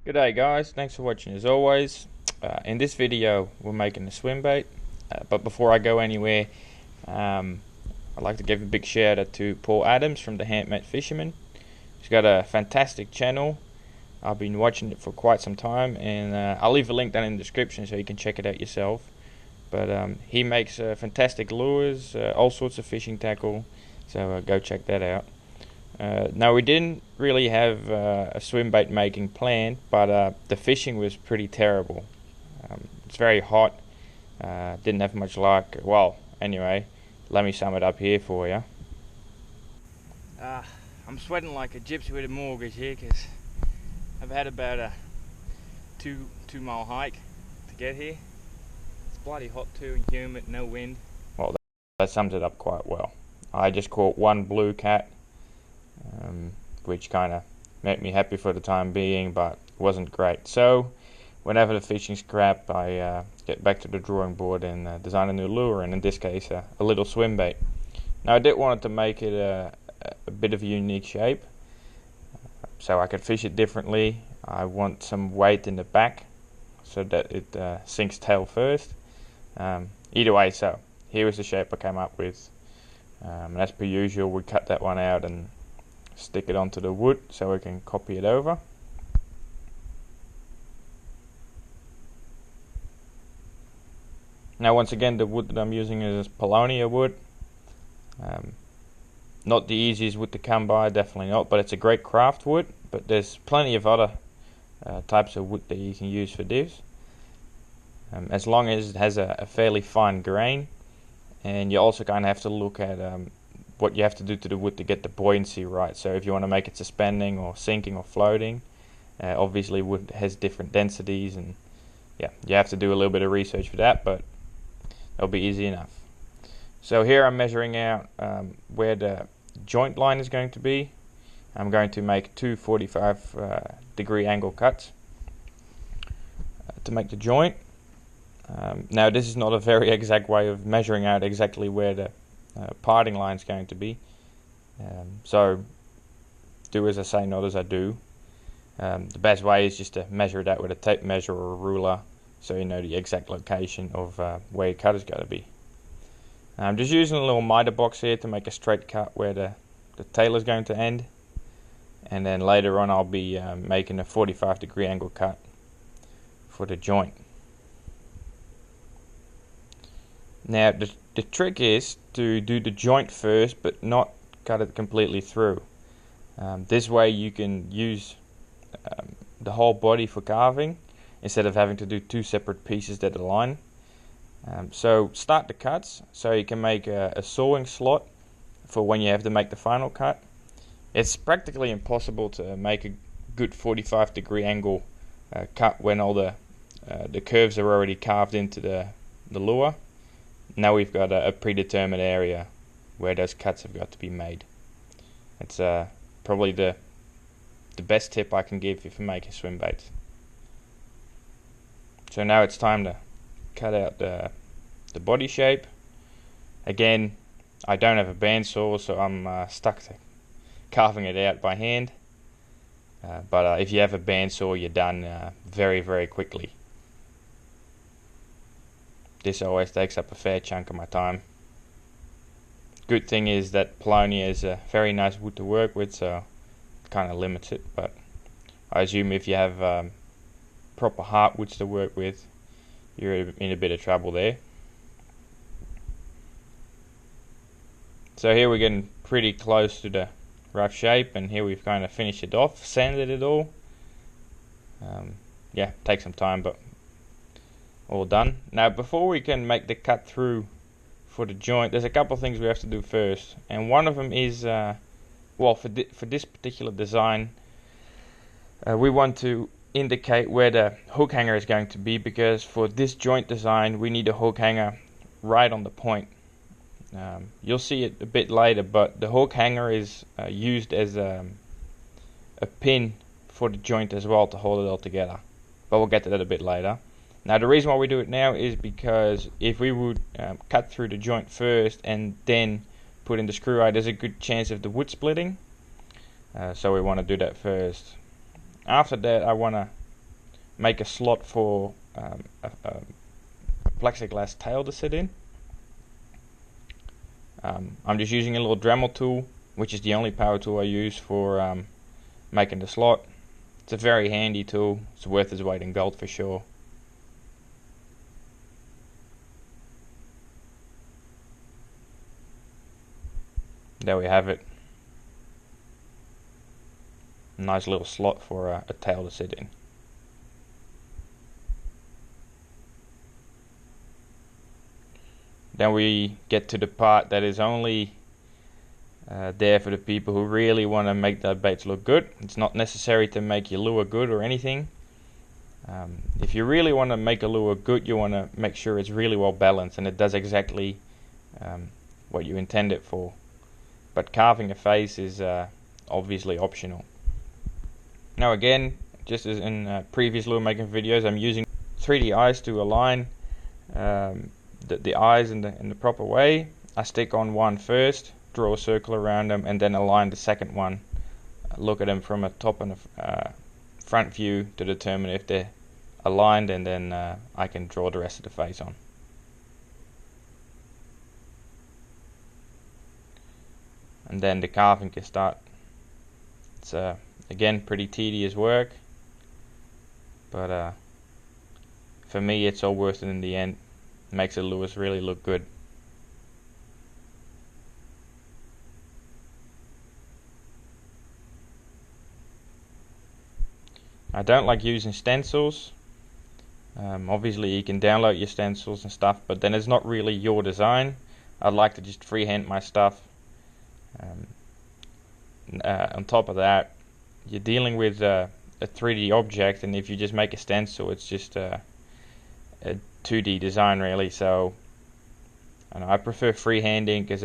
G'day guys, thanks for watching as always. In this video we're making a swim bait, but before I go anywhere, I'd like to give a big shout out to Paul Adams from the Handmade Fisherman. He's got a fantastic channel. I've been watching it for quite some time, and I'll leave a link down in the description so you can check it out yourself. But he makes fantastic lures, all sorts of fishing tackle, so go check that out. Now, we didn't really have a swim bait making plan, but the fishing was pretty terrible. It's very hot, didn't have much luck. Well, anyway, let me sum it up here for you. I'm sweating like a gypsy with a mortgage here because I've had about a two-mile hike to get here. It's bloody hot too, and humid, no wind. Well, that sums it up quite well. I just caught one blue cat, which kind of made me happy for the time being, but wasn't great. So whenever the fishing's crap, I get back to the drawing board and design a new lure, and in this case a little swim bait. Now, I did want to make it a bit of a unique shape, so I could fish it differently. I want some weight in the back so that it sinks tail first. Either way, so here was the shape I came up with. As per usual, we cut that one out and stick it onto the wood so we can copy it over. Now, once again, the wood that I'm using is palonia wood. Not the easiest wood to come by, definitely not, but it's a great craft wood. But there's plenty of other types of wood that you can use for this, as long as it has a fairly fine grain. And you also kind of have to look at what you have to do to the wood to get the buoyancy right. So if you want to make it suspending or sinking or floating, obviously wood has different densities, and yeah, you have to do a little bit of research for that, but it'll be easy enough. So here I'm measuring out where the joint line is going to be. I'm going to make two 45-degree angle cuts to make the joint. Now, this is not a very exact way of measuring out exactly where the parting line is going to be, so do as I say, not as I do. The best way is just to measure it out with a tape measure or a ruler, so you know the exact location of where your cut is going to be. I'm just using a little miter box here to make a straight cut where the tail is going to end, and then later on I'll be making a 45-degree angle cut for the joint. Now, the trick is to do the joint first, but not cut it completely through. This way you can use the whole body for carving instead of having to do two separate pieces that align. So start the cuts so you can make a sawing slot for when you have to make the final cut. It's practically impossible to make a good 45-degree angle cut when all the curves are already carved into the lure. Now we've got a predetermined area where those cuts have got to be made. It's probably the best tip I can give you for making swim baits. So now it's time to cut out the body shape. Again, I don't have a bandsaw, so I'm stuck to carving it out by hand. But if you have a bandsaw, you're done very, very quickly. This always takes up a fair chunk of my time. Good thing is that palonia is a very nice wood to work with, so it kind of limits it, but I assume if you have proper heartwoods to work with, you're in a bit of trouble there. So here we're getting pretty close to the rough shape, and here we've kind of finished it off, sanded it all. Yeah, take some time, but all done. Now, before we can make the cut through for the joint, there's a couple of things we have to do first, and one of them is well, for this particular design, we want to indicate where the hook hanger is going to be, because for this joint design we need a hook hanger right on the point. You'll see it a bit later, but the hook hanger is used as a pin for the joint as well to hold it all together, but we'll get to that a bit later. Now, the reason why we do it now is because if we would cut through the joint first and then put in the screw eye, there's a good chance of the wood splitting. So we want to do that first. After that, I want to make a slot for a plexiglass tail to sit in. I'm just using a little Dremel tool, which is the only power tool I use for making the slot. It's a very handy tool. It's worth its weight in gold for sure. There we have it. Nice little slot for a tail to sit in. Then we get to the part that is only there for the people who really want to make their baits look good. It's not necessary to make your lure good or anything. If you really want to make a lure good, you want to make sure it's really well balanced and it does exactly what you intend it for. But carving a face is obviously optional. Now again, just as in previous lure making videos, I'm using 3D eyes to align the eyes in the proper way. I stick on one first, draw a circle around them, and then align the second one. Look at them from a top and a front view to determine if they're aligned, and then I can draw the rest of the face on. And then the carving can start. It's again pretty tedious work, but for me it's all worth it in the end. It makes the lures really look good. I don't like using stencils. Obviously you can download your stencils and stuff, but then it's not really your design. I'd like to just freehand my stuff. On top of that, you're dealing with a 3D object, and if you just make a stencil, it's just a 2D design really. So I prefer freehanding because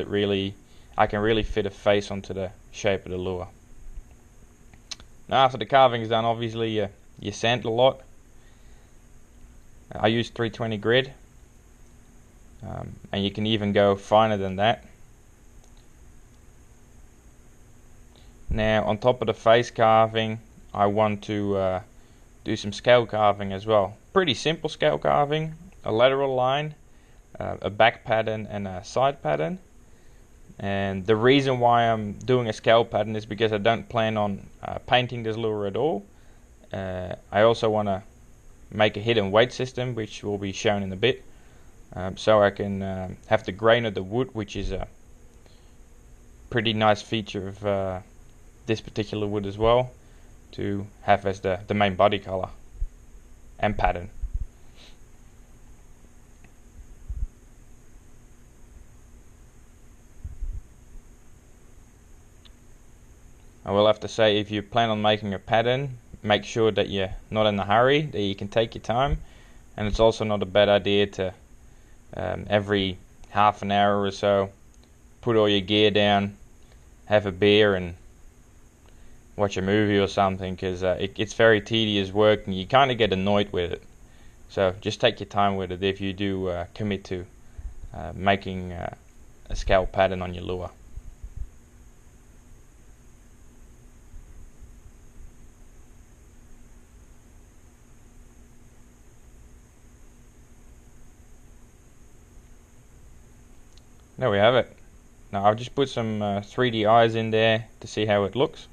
I can really fit a face onto the shape of the lure. Now after the carving is done, obviously you sand a lot. I use 320 grit, and you can even go finer than that. Now on top of the face carving, I want to do some scale carving as well. Pretty simple scale carving, a lateral line, a back pattern and a side pattern. And the reason why I'm doing a scale pattern is because I don't plan on painting this lure at all. I also want to make a hidden weight system, which will be shown in a bit, so I can have the grain of the wood, which is a pretty nice feature of this particular wood as well, to have as the main body color and pattern. I will have to say, if you plan on making a pattern, make sure that you're not in a hurry, that you can take your time, and it's also not a bad idea to every half an hour or so put all your gear down, have a beer and watch a movie or something, because it's very tedious work and you kind of get annoyed with it. So just take your time with it if you do commit to making a scale pattern on your lure. There we have it. Now I've just put some 3D eyes in there to see how it looks.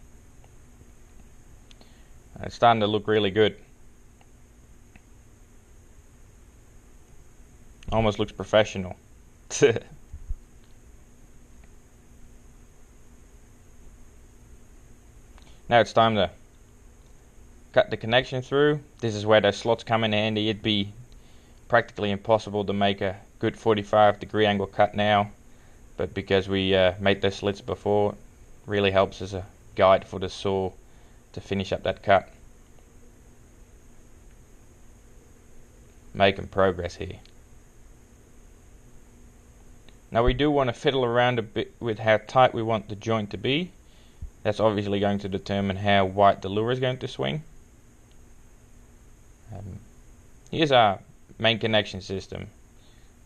It's starting to look really good. Almost looks professional. Now it's time to cut the connection through. This is where those slots come in handy. It'd be practically impossible to make a good 45-degree angle cut now, but because we made those slits before, it really helps as a guide for the saw to finish up that cut. Making progress here. Now we do want to fiddle around a bit with how tight we want the joint to be. That's obviously going to determine how wide the lure is going to swing. Here's our main connection system.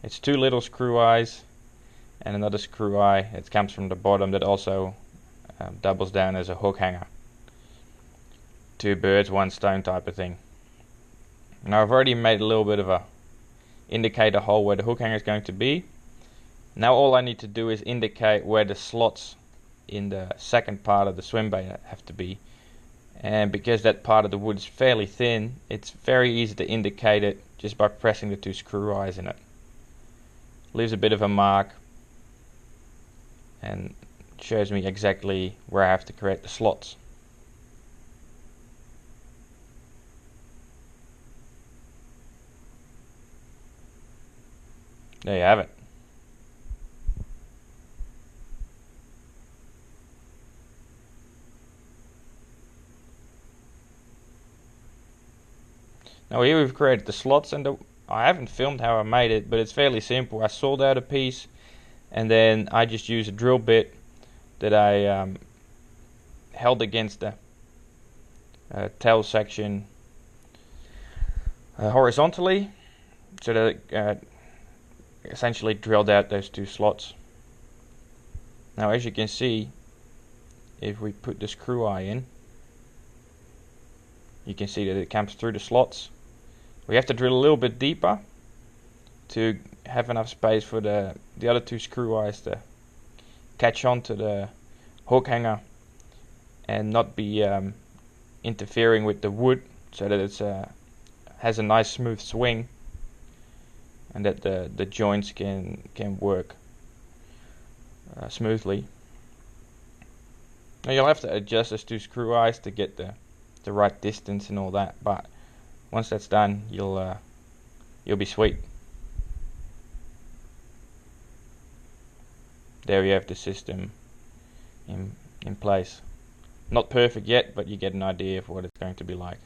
It's two little screw eyes and another screw eye that comes from the bottom that also doubles down as a hook hanger. Two birds, one stone type of thing. Now I've already made a little bit of a indicator hole where the hook hanger is going to be. Now all I need to do is indicate where the slots in the second part of the Swimbait have to be. And because that part of the wood is fairly thin, it's very easy to indicate it just by pressing the 2 screw eyes in it. Leaves a bit of a mark and shows me exactly where I have to create the slots. There you have it. Now here we've created the slots, and I haven't filmed how I made it, but it's fairly simple. I sawed out a piece, and then I just used a drill bit that I held against the tail section horizontally, so that it essentially drilled out those 2 slots. Now as you can see, if we put the screw eye in, you can see that it comes through the slots. We have to drill a little bit deeper to have enough space for the other 2 screw eyes to catch on to the hook hanger and not be interfering with the wood, so that it has a nice smooth swing and that the joints can work smoothly. Now you'll have to adjust those 2 screw eyes to get the right distance and all that, but once that's done, you'll be sweet. There you have the system in place. Not perfect yet, but you get an idea of what it's going to be like.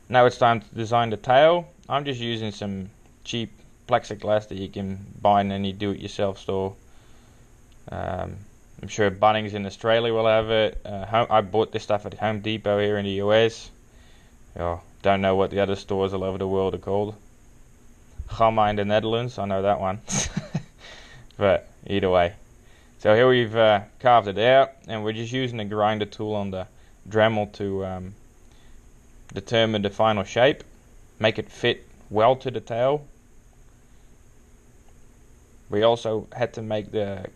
Now it's time to design the tail. I'm just using some cheap plexiglass that you can buy in any do-it-yourself store. I'm sure Bunnings in Australia will have it. I bought this stuff at Home Depot here in the US. Oh, don't know what the other stores all over the world are called. Gamma in the Netherlands, I know that one. But either way. So here we've carved it out, and we're just using a grinder tool on the Dremel to determine the final shape, make it fit well to the tail. We also had to make the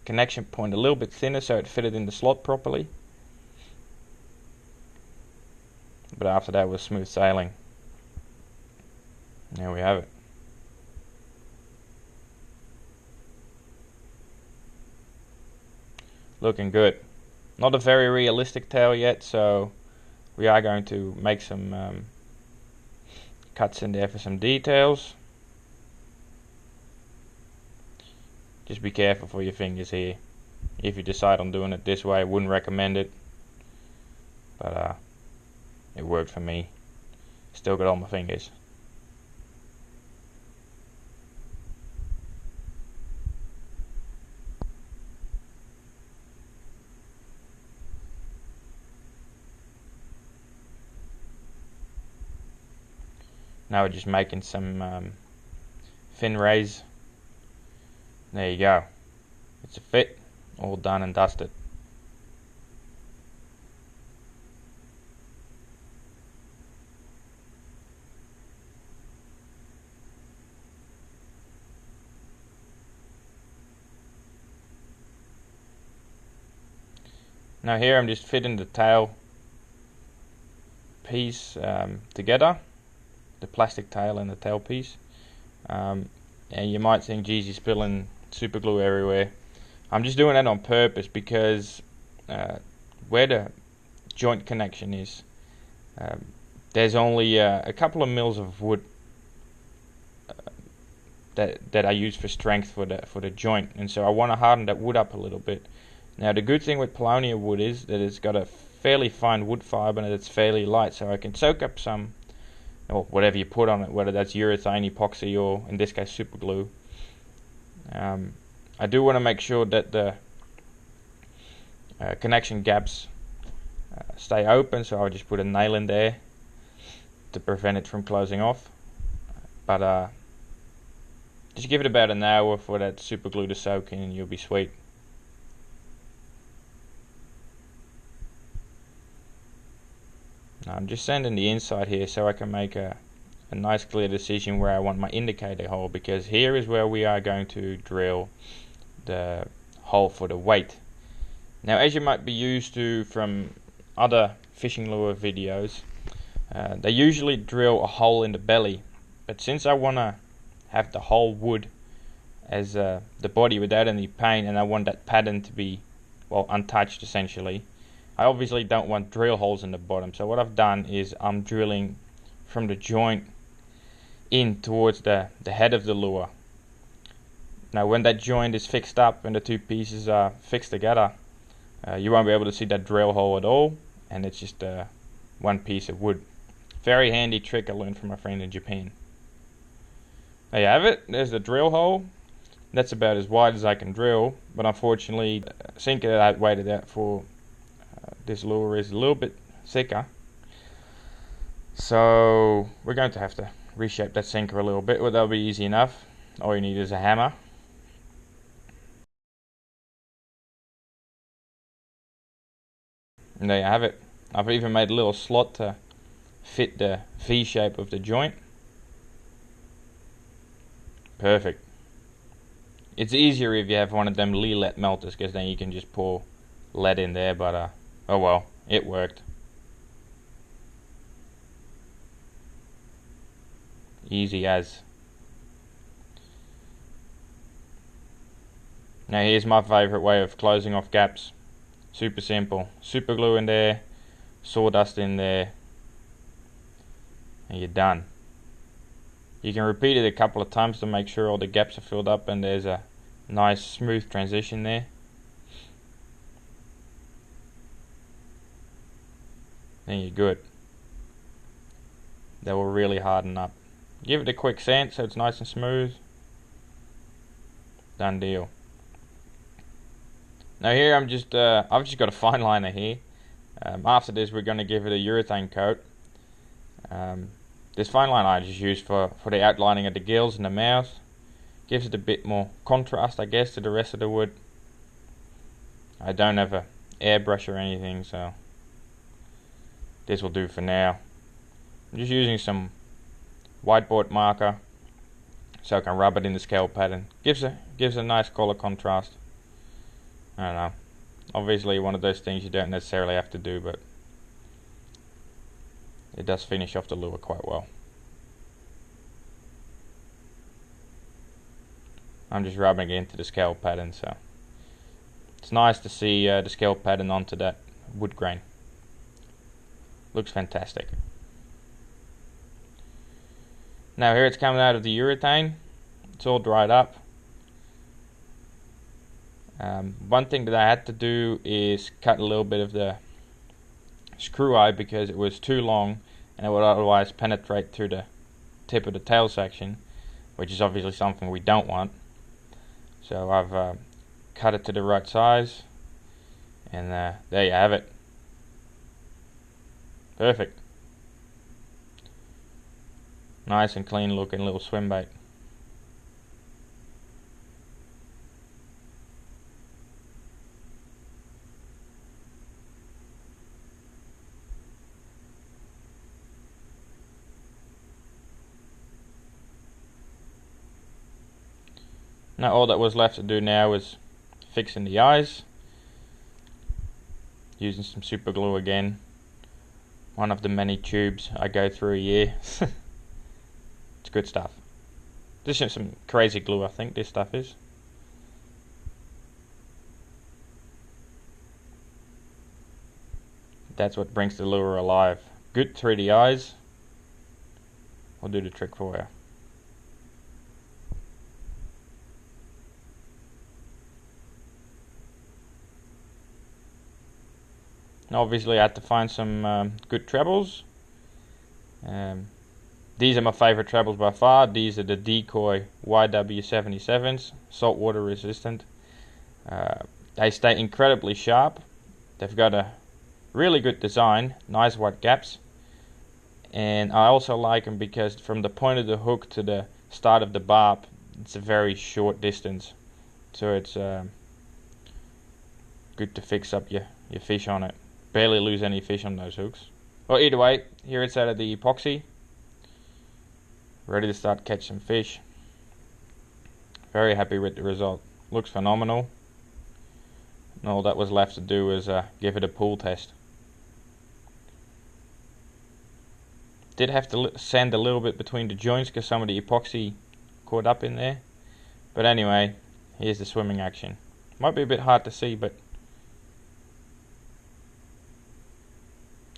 connection point a little bit thinner so it fitted in the slot properly. But after that was smooth sailing. There we have it. Looking good. Not a very realistic tail yet, so we are going to make some cuts in there for some details. Just be careful for your fingers here. If you decide on doing it this way, I wouldn't recommend it. But it worked for me. Still got all my fingers. Now we're just making some fin rays. There you go. It's a fit. All done and dusted. Now here I'm just fitting the tail piece together, the plastic tail and the tail piece, and you might think, geez, you're spilling super glue everywhere. I'm just doing that on purpose because where the joint connection is, there's only a couple of mils of wood that I use for strength for the joint, and so I want to harden that wood up a little bit. Now the good thing with paulownia wood is that it's got a fairly fine wood fibre and it's fairly light, so I can soak up some, or whatever you put on it, whether that's urethane, epoxy, or in this case super glue. I do want to make sure that the connection gaps stay open, so I'll just put a nail in there to prevent it from closing off. But just give it about an hour for that super glue to soak in and you'll be sweet. I'm just sanding the inside here so I can make a nice clear decision where I want my indicator hole, because here is where we are going to drill the hole for the weight. Now, as you might be used to from other fishing lure videos, they usually drill a hole in the belly, but since I want to have the whole wood as the body without any paint, and I want that pattern to be, well, untouched essentially, I obviously don't want drill holes in the bottom. So what I've done is I'm drilling from the joint in towards the head of the lure. Now when that joint is fixed up and the two pieces are fixed together, you won't be able to see that drill hole at all, and it's just one piece of wood. Very handy trick I learned from my friend in Japan. There you have it. There's the drill hole. That's about as wide as I can drill, but unfortunately the sinker that I weighted out for this lure is a little bit thicker, so we're going to have to reshape that sinker a little bit, but that'll be easy enough. All you need is a hammer. And there you have it. I've even made a little slot to fit the V shape of the joint. Perfect. It's easier if you have one of them lead melters, because then you can just pour lead in there, but oh well, it worked. Easy as. Now here's my favourite way of closing off gaps. Super simple. Super glue in there, sawdust in there, and you're done. You can repeat it a couple of times to make sure all the gaps are filled up and there's a nice smooth transition there. Then you're good. That will really harden up. Give it a quick sand so it's nice and smooth. Done deal. Now here I've just got a fine liner here. After this we're going to give it a urethane coat. This fine liner I just use for the outlining of the gills and the mouth. Gives it a bit more contrast, I guess, to the rest of the wood. I don't have a airbrush or anything, so this will do for now. I'm just using some whiteboard marker so I can rub it in the scale pattern. Gives a nice color contrast. I don't know. Obviously one of those things you don't necessarily have to do, but it does finish off the lure quite well. I'm just rubbing it into the scale pattern, so it's nice to see the scale pattern onto that wood grain. Looks fantastic. Now here it's coming out of the urethane. It's all dried up. One thing that I had to do is cut a little bit of the screw eye because it was too long and it would otherwise penetrate through the tip of the tail section, which is obviously something we don't want. So I've cut it to the right size, and there you have it. Perfect. Nice and clean looking little swim bait. Now all that was left to do now was fixing the eyes, using some super glue again, one of the many tubes I go through a year. It's good stuff. This is some crazy glue, I think this stuff is. That's what brings the lure alive. Good 3D eyes will do the trick for you. Now obviously I had to find some good trebles. These are my favourite trebles by far. These are the Decoy YW77s, saltwater resistant. They stay incredibly sharp. They've got a really good design, nice wide gaps, and I also like them because from the point of the hook to the start of the barb, it's a very short distance, so it's good to fix up your fish on it. Barely lose any fish on those hooks. Well, either way, here it's out of the epoxy. Ready to start catching fish. Very happy with the result. Looks phenomenal. And all that was left to do was give it a pull test. Did have to sand a little bit between the joints because some of the epoxy caught up in there. But anyway, here's the swimming action. Might be a bit hard to see, but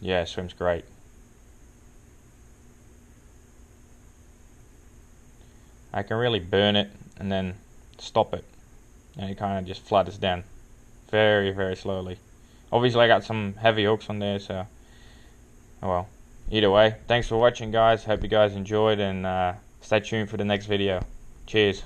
yeah, it swims great. I can really burn it and then stop it, and it kind of just flutters down very, very slowly. Obviously I got some heavy hooks on there, so oh well. Either way, thanks for watching guys. Hope you guys enjoyed, and stay tuned for the next video. Cheers.